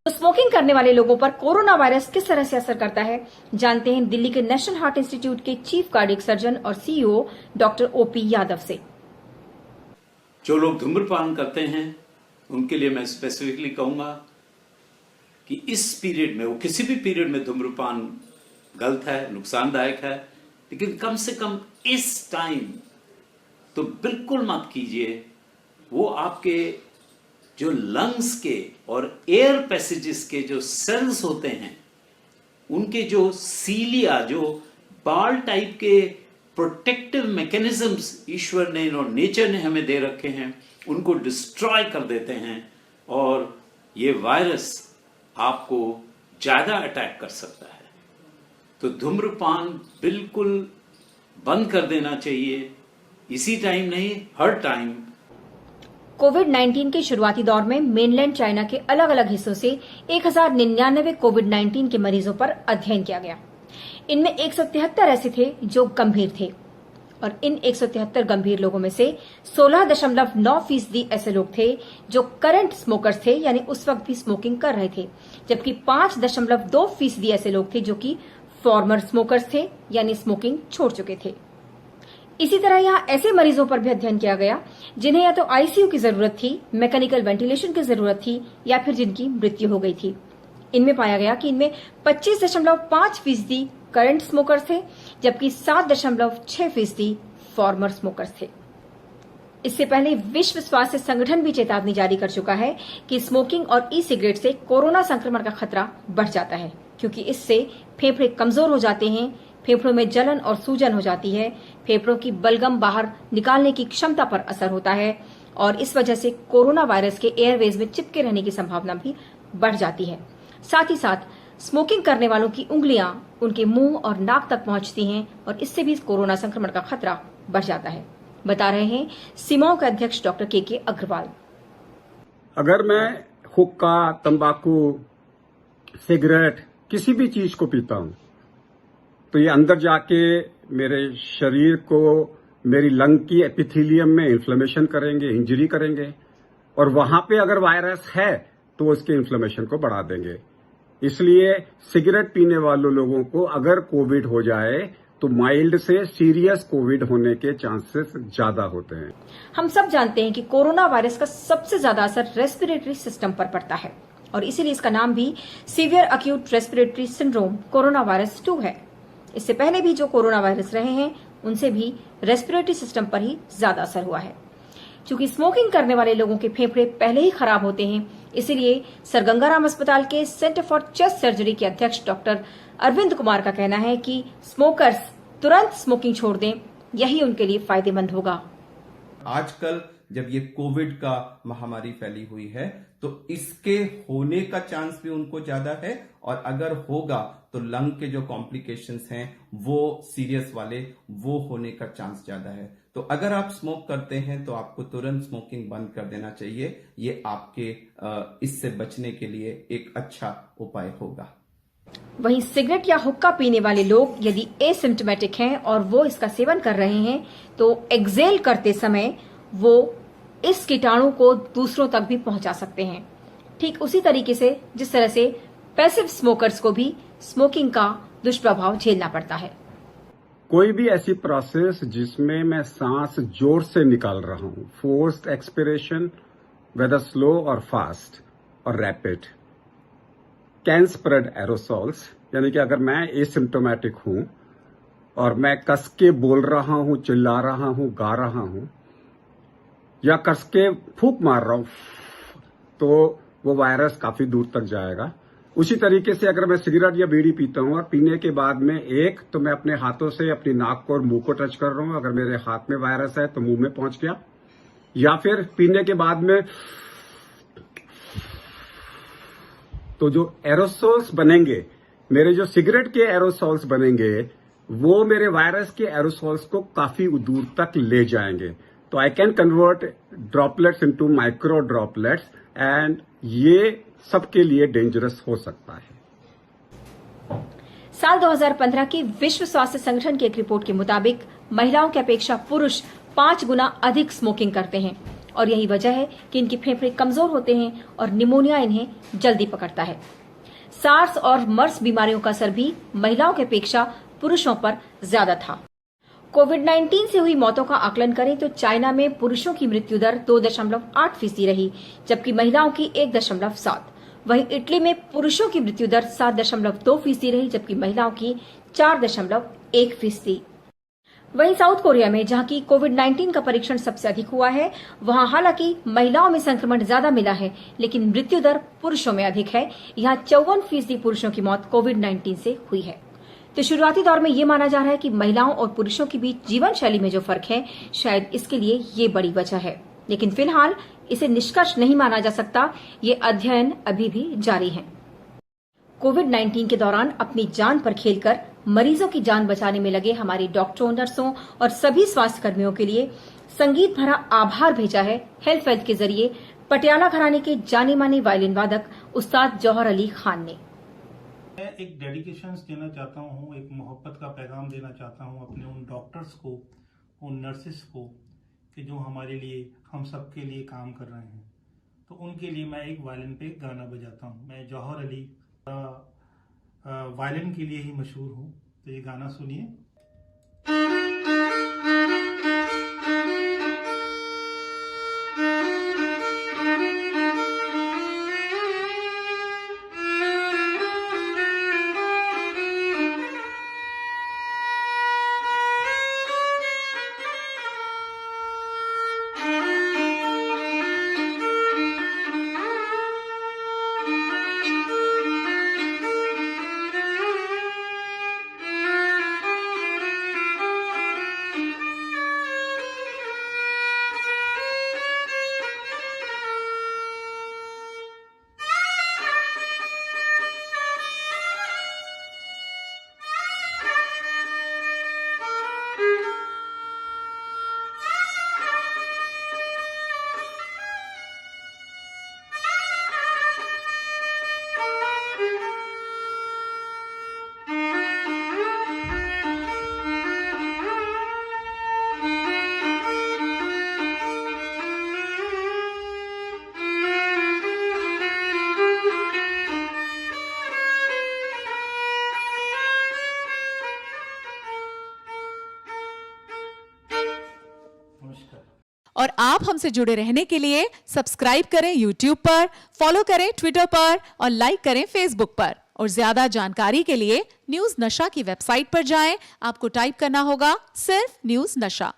तो स्मोकिंग करने वाले लोगों पर कोरोना वायरस किस तरह से असर करता है, जानते हैं दिल्ली के नेशनल हार्ट इंस्टीट्यूट के चीफ कार्डियक सर्जन और सीईओ डॉक्टर ओपी यादव से। जो लोग धूम्रपान करते हैं उनके लिए मैं स्पेसिफिकली कहूंगा कि इस पीरियड में, वो किसी भी पीरियड में धूम्रपान गलत है, नुकसानदायक है, लेकिन कम से कम इस टाइम तो बिल्कुल मत कीजिए। वो आपके जो लंग्स के और एयर पैसेजेस के जो सेल्स होते हैं, उनके जो सीलिया, जो बाल टाइप के प्रोटेक्टिव मैकेनिज्म्स ईश्वर ने और नेचर ने हमें दे रखे हैं, उनको डिस्ट्रॉय कर देते हैं और ये वायरस आपको ज्यादा अटैक कर सकता है। तो धूम्रपान बिल्कुल बंद कर देना चाहिए, इसी टाइम नहीं, हर टाइम। कोविड-19 के शुरुआती दौर में मेनलैंड चाइना के अलग अलग हिस्सों से 1099 कोविड-19 के मरीजों पर अध्ययन किया गया। इनमें 173 ऐसे थे जो गंभीर थे और इन 173 गंभीर लोगों में से 16.9% ऐसे लोग थे जो करंट स्मोकर्स थे, यानी उस वक्त भी स्मोकिंग कर रहे थे, जबकि 5.2% ऐसे लोग थे जो कि फॉर्मर स्मोकर्स थे, यानी स्मोकिंग छोड़ चुके थे। इसी तरह यहां ऐसे मरीजों पर भी अध्ययन किया गया जिन्हें या तो आईसीयू की जरूरत थी, मैकेनिकल वेंटिलेशन की जरूरत थी, या फिर जिनकी मृत्यु हो गई थी। इनमें पाया गया कि इनमें 25.5% करंट स्मोकर्स थे, जबकि 7.6% फॉर्मर स्मोकर्स थे। इससे पहले विश्व स्वास्थ्य संगठन भी चेतावनी जारी कर चुका है कि स्मोकिंग और ई सिगरेट से कोरोना संक्रमण का खतरा बढ़ जाता है, क्योंकि इससे फेफड़े कमजोर हो जाते हैं, फेफड़ों में जलन और सूजन हो जाती है, फेफड़ों की बलगम बाहर निकालने की क्षमता पर असर होता है और इस वजह से कोरोना वायरस के एयरवेज में चिपके रहने की संभावना भी बढ़ जाती है। साथ ही साथ स्मोकिंग करने वालों की उंगलियां उनके मुंह और नाक तक पहुंचती हैं और इससे भी कोरोना संक्रमण का खतरा बढ़ जाता है, बता रहे हैं सिमाओ के अध्यक्ष डॉक्टर के अग्रवाल। अगर मैं हुक्का, तंबाकू, सिगरेट, किसी भी चीज को पीता हूं तो ये अंदर जाके मेरे शरीर को, मेरी लंग की एपिथेलियम में इन्फ्लेमेशन करेंगे, इंजरी करेंगे, और वहां पे अगर वायरस है तो उसके इन्फ्लेमेशन को बढ़ा देंगे। इसलिए सिगरेट पीने वाले लोगों को अगर कोविड हो जाए तो माइल्ड से सीरियस कोविड होने के चांसेस ज्यादा होते हैं। हम सब जानते हैं कि कोरोना वायरस का सबसे ज्यादा असर रेस्पिरेटरी सिस्टम पर पड़ता है और इसीलिए इसका नाम भी severe acute respiratory syndrome corona virus 2 है। इससे पहले भी जो कोरोना वायरस रहे हैं उनसे भी रेस्पिरेटरी सिस्टम पर ही ज्यादा असर हुआ है। चूंकि स्मोकिंग करने वाले लोगों के फेफड़े पहले ही खराब होते हैं, इसीलिए सर गंगाराम अस्पताल के सेंटर फॉर चेस्ट सर्जरी के अध्यक्ष डॉक्टर अरविंद कुमार का कहना है कि स्मोकर्स तुरंत स्मोकिंग छोड़ दें, यही उनके लिए फायदेमंद होगा। आजकल जब ये कोविड का महामारी फैली हुई है तो इसके होने का चांस भी उनको ज्यादा है, और अगर होगा तो लंग के जो कॉम्प्लिकेशंस हैं वो सीरियस वाले, वो होने का चांस ज्यादा है। तो अगर आप स्मोक करते हैं तो आपको तुरंत स्मोकिंग बंद कर देना चाहिए। ये आपके इससे बचने के लिए एक अच्छा उपाय होगा। वहीं सिगरेट या हुक्का पीने वाले लोग यदि एसिम्प्टोमेटिक हैं और वो इसका सेवन कर रहे हैं तो एक्सेल करते समय वो इस कीटाणु को दूसरों तक भी पहुंचा सकते हैं, ठीक उसी तरीके से जिस तरह से पैसिव स्मोकर्स को भी स्मोकिंग का दुष्प्रभाव झेलना पड़ता है। कोई भी ऐसी प्रोसेस जिसमें मैं सांस जोर से निकाल रहा हूं, फोर्स्ड एक्सपिरेशन, वेदर स्लो और फास्ट और रैपिड, कैन स्प्रेड एरोसॉल्स, यानी कि अगर मैं एसिम्प्टोमेटिक हूं और मैं कस के बोल रहा हूं, चिल्ला रहा हूं, गा रहा हूं या कस के फूंक मार रहा हूं, तो वो वायरस काफी दूर तक जाएगा। उसी तरीके से अगर मैं सिगरेट या बीड़ी पीता हूं और पीने के बाद में एक तो मैं अपने हाथों से अपनी नाक को और मुंह को टच कर रहा हूं, अगर मेरे हाथ में वायरस है तो मुंह में पहुंच गया, या फिर पीने के बाद में तो जो एरोसोल्स बनेंगे, मेरे जो सिगरेट के एरोसोल्स बनेंगे, वो मेरे वायरस के एरोसोल्स को काफी दूर तक ले जाएंगे। तो I can convert droplets into micro droplets, and ये सबके लिए डेंजरस हो सकता है। साल 2015 की विश्व स्वास्थ्य संगठन की एक रिपोर्ट के मुताबिक महिलाओं की अपेक्षा पुरुष 5 गुना अधिक स्मोकिंग करते हैं और यही वजह है कि इनके फेफड़े कमजोर होते हैं और निमोनिया इन्हें जल्दी पकड़ता है। सार्स और मर्स बीमारियों का असर भी महिलाओं की अपेक्षा पुरुषों पर ज्यादा था। कोविड-19 से हुई मौतों का आकलन करें तो चाइना में पुरुषों की मृत्यु दर 2.8% रही, जबकि महिलाओं की 1.7। वहीं इटली में पुरुषों की मृत्यु दर 7.2% रही, जबकि महिलाओं की 4.1%। वहीं साउथ कोरिया में, जहां की कोविड-19 का परीक्षण सबसे अधिक हुआ है, वहां हालांकि महिलाओं में संक्रमण ज्यादा मिला है, लेकिन मृत्यु दर पुरुषों में अधिक है। यहां 54% पुरुषों की मौत कोविड-19 से हुई है। तो शुरुआती दौर में ये माना जा रहा है कि महिलाओं और पुरुषों के बीच जीवन शैली में जो फर्क है, शायद इसके लिए ये बड़ी वजह है, लेकिन फिलहाल इसे निष्कर्ष नहीं माना जा सकता। ये अध्ययन अभी भी जारी है। कोविड-19 के दौरान अपनी जान पर खेलकर मरीजों की जान बचाने में लगे हमारे डॉक्टरों, नर्सों और सभी स्वास्थ्य कर्मियों के लिए संगीत भरा आभार भेजा है हेल्थ वेल्थ के जरिए पटियाला घराने के जाने माने वायलिन वादक उस्ताद जौहर अली खान ने। मैं एक डेडिकेशन देना चाहता हूँ, एक मोहब्बत का पैगाम देना चाहता हूँ अपने उन डॉक्टर्स को, उन नर्सिस को कि जो हमारे लिए, हम सब के लिए काम कर रहे हैं। तो उनके लिए मैं एक वायलिन पे गाना बजाता हूँ। मैं जौहर अली वायलिन के लिए ही मशहूर हूँ। तो ये गाना सुनिए। और आप हमसे जुड़े रहने के लिए सब्सक्राइब करें YouTube पर, फॉलो करें ट्विटर पर और लाइक करें Facebook पर। और ज्यादा जानकारी के लिए न्यूज नशा की वेबसाइट पर जाएं। आपको टाइप करना होगा सिर्फ न्यूज नशा।